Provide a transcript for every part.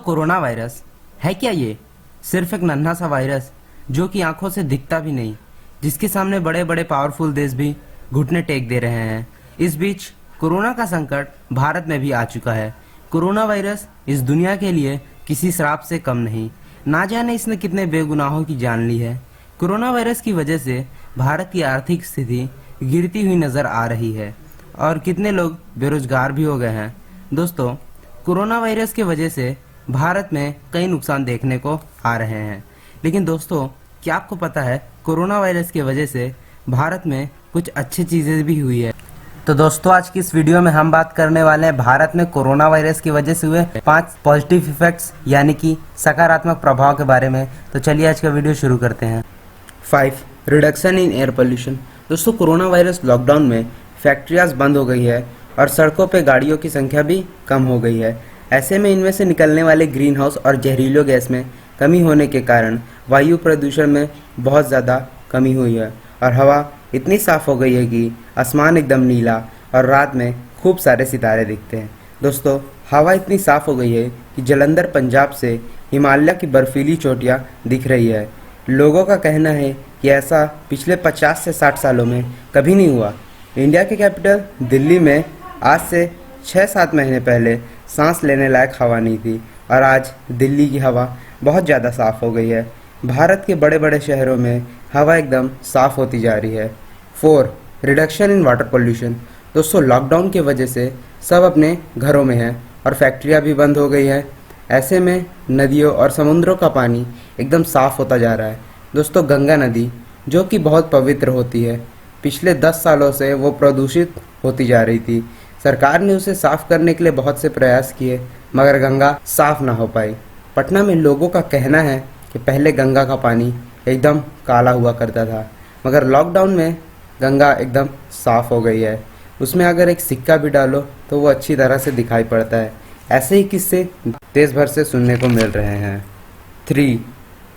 Corona virus है क्या? ये सिर्फ एक नन्हा सा वायरस जो कि आंखों से दिखता भी नहीं, जिसके सामने बड़े बड़े पावरफुल देश भी घुटने टेक दे रहे हैं। इस बीच कोरोना का संकट भारत में भी आ चुका है। कोरोना वायरस इस दुनिया के लिए किसी श्राप से कम नहीं। ना जाने इसने कितने बेगुनाहों की जान ली है। कोरोना वायरस की वजह से भारत की आर्थिक स्थिति गिरती हुई नजर आ रही है और कितने लोग बेरोजगार भी हो गए हैं। दोस्तों, कोरोना वायरस की वजह से भारत में कई नुकसान देखने को आ रहे हैं, लेकिन दोस्तों, क्या आपको पता है कोरोना वायरस की वजह से भारत में कुछ अच्छी चीजें भी हुई है। तो दोस्तों, आज की इस वीडियो में हम बात करने वाले हैं भारत में कोरोना वायरस की वजह से हुए 5 पॉजिटिव इफेक्ट्स यानी कि सकारात्मक प्रभाव के बारे में। तो चलिए आज का वीडियो शुरू करते हैं। 5. Reduction in air pollution. दोस्तों, कोरोना वायरस लॉकडाउन में फैक्ट्रियाज बंद हो गई है और सड़कों पे गाड़ियों की संख्या भी कम हो गई है। ऐसे में इनमें से निकलने वाले ग्रीन हाउस और जहरीलो गैस में कमी होने के कारण वायु प्रदूषण में बहुत ज़्यादा कमी हुई है और हवा इतनी साफ़ हो गई है कि आसमान एकदम नीला और रात में खूब सारे सितारे दिखते हैं। दोस्तों, हवा इतनी साफ़ हो गई है कि जालंधर पंजाब से हिमालय की बर्फीली चोटियाँ दिख रही है। लोगों का कहना है कि ऐसा पिछले 50 से 60 सालों में कभी नहीं हुआ। इंडिया के कैपिटल दिल्ली में आज से 6-7 महीने पहले सांस लेने लायक हवा नहीं थी और आज दिल्ली की हवा बहुत ज़्यादा साफ़ हो गई है। भारत के बड़े बड़े शहरों में हवा एकदम साफ़ होती जा रही है। 4. Reduction in water pollution. दोस्तों, लॉकडाउन की वजह से सब अपने घरों में हैं और फैक्ट्रियाँ भी बंद हो गई हैं। ऐसे में नदियों और समुद्रों का पानी एकदम साफ़ होता जा रहा है। दोस्तों, गंगा नदी जो कि बहुत पवित्र होती है, पिछले 10 सालों से वो प्रदूषित होती जा रही थी। सरकार ने उसे साफ करने के लिए बहुत से प्रयास किए, मगर गंगा साफ ना हो पाई। पटना में लोगों का कहना है कि पहले गंगा का पानी एकदम काला हुआ करता था, मगर लॉकडाउन में गंगा एकदम साफ हो गई है। उसमें अगर एक सिक्का भी डालो तो वो अच्छी तरह से दिखाई पड़ता है। ऐसे ही किस्से देश भर से सुनने को मिल रहे हैं। 3.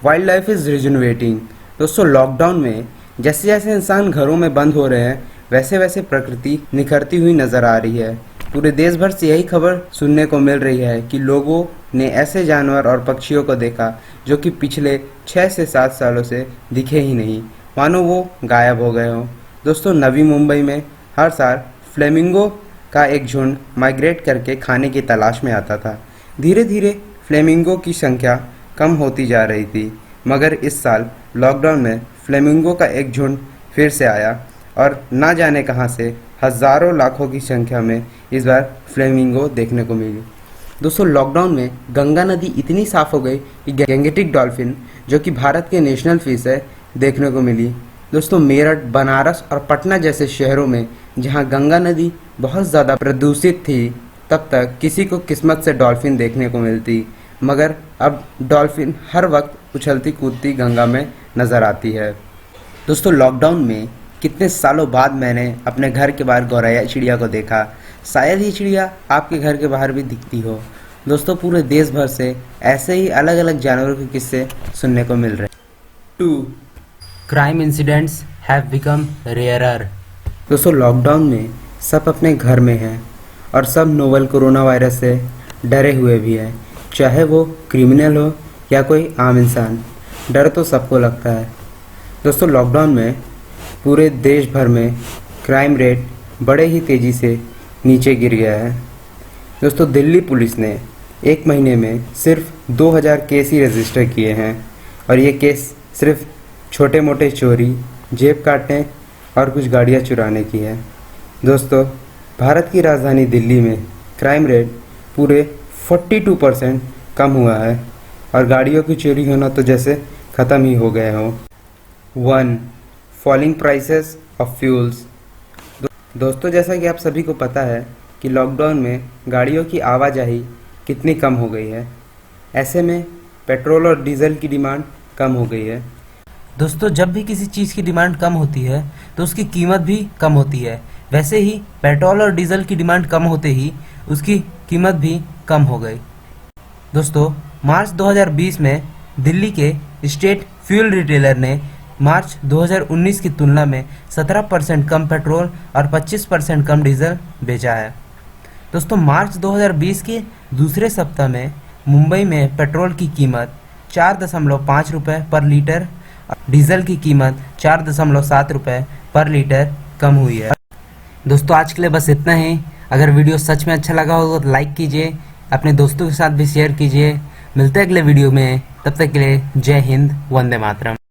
Wildlife is rejuvenating. दोस्तों, लॉकडाउन में जैसे जैसे इंसान घरों में बंद हो रहे हैं, वैसे वैसे प्रकृति निखरती हुई नज़र आ रही है। पूरे देश भर से यही खबर सुनने को मिल रही है कि लोगों ने ऐसे जानवर और पक्षियों को देखा जो कि पिछले 6 से 7 सालों से दिखे ही नहीं, मानो वो गायब हो गए हों। दोस्तों, नवी मुंबई में हर साल फ्लेमिंगो का एक झुंड माइग्रेट करके खाने की तलाश में आता था। धीरे धीरे फ्लेमिंगो की संख्या कम होती जा रही थी, मगर इस साल लॉकडाउन में फ्लेमिंगो का एक झुंड फिर से आया और ना जाने कहां से हज़ारों लाखों की संख्या में इस बार फ्लेमिंगो देखने को मिली। दोस्तों, लॉकडाउन में गंगा नदी इतनी साफ़ हो गई कि गैंगेटिक डॉल्फिन जो कि भारत के नेशनल फिश है देखने को मिली। दोस्तों, मेरठ, बनारस और पटना जैसे शहरों में जहां गंगा नदी बहुत ज़्यादा प्रदूषित थी, तब तक किसी को किस्मत से डॉल्फिन देखने को मिलती, मगर अब डॉल्फिन हर वक्त उछलती कूदती गंगा में नज़र आती है। दोस्तों, लॉकडाउन में कितने सालों बाद मैंने अपने घर के बाहर गौरैया चिड़िया को देखा। शायद ये चिड़िया आपके घर के बाहर भी दिखती हो। दोस्तों, पूरे देश भर से ऐसे ही अलग अलग जानवरों के किस्से सुनने को मिल रहे हैं। 2. Crime incidents have become rarer. दोस्तों, लॉकडाउन में सब अपने घर में हैं और सब नोवल कोरोना वायरस से डरे हुए भी हैं, चाहे वो क्रिमिनल हो या कोई आम इंसान। डर तो सबको लगता है। दोस्तों, लॉकडाउन में पूरे देश भर में क्राइम रेट बड़े ही तेज़ी से नीचे गिर गया है। दोस्तों, दिल्ली पुलिस ने एक महीने में सिर्फ 2000 केस ही रजिस्टर किए हैं और ये केस सिर्फ छोटे मोटे चोरी, जेब काटने और कुछ गाड़ियाँ चुराने की है। दोस्तों, भारत की राजधानी दिल्ली में क्राइम रेट पूरे 42% कम हुआ है और गाड़ियों की चोरी होना तो जैसे ख़त्म ही हो गए हों। 1. Falling prices of fuels. दोस्तों, जैसा कि आप सभी को पता है कि लॉकडाउन में गाड़ियों की आवाजाही कितनी कम हो गई है। ऐसे में पेट्रोल और डीजल की डिमांड कम हो गई है। दोस्तों, जब भी किसी चीज़ की डिमांड कम होती है तो उसकी कीमत भी कम होती है। वैसे ही पेट्रोल और डीजल की डिमांड कम होते ही उसकी कीमत भी कम हो गई। दोस्तों, मार्च 2020 में दिल्ली के स्टेट फ्यूल रिटेलर ने मार्च 2019 की तुलना में 17% कम पेट्रोल और 25% कम डीजल बेचा है। दोस्तों, मार्च 2020 के दूसरे सप्ताह में मुंबई में पेट्रोल की कीमत 4.5 रुपये पर लीटर, डीजल की कीमत 4.7 रुपये पर लीटर कम हुई है। दोस्तों आज के लिए बस इतना ही। अगर वीडियो सच में अच्छा लगा हो तो लाइक कीजिए, अपने दोस्तों के साथ भी शेयर कीजिए। मिलते हैं अगले वीडियो में, तब तक के लिए जय हिंद, वंदे मातरम।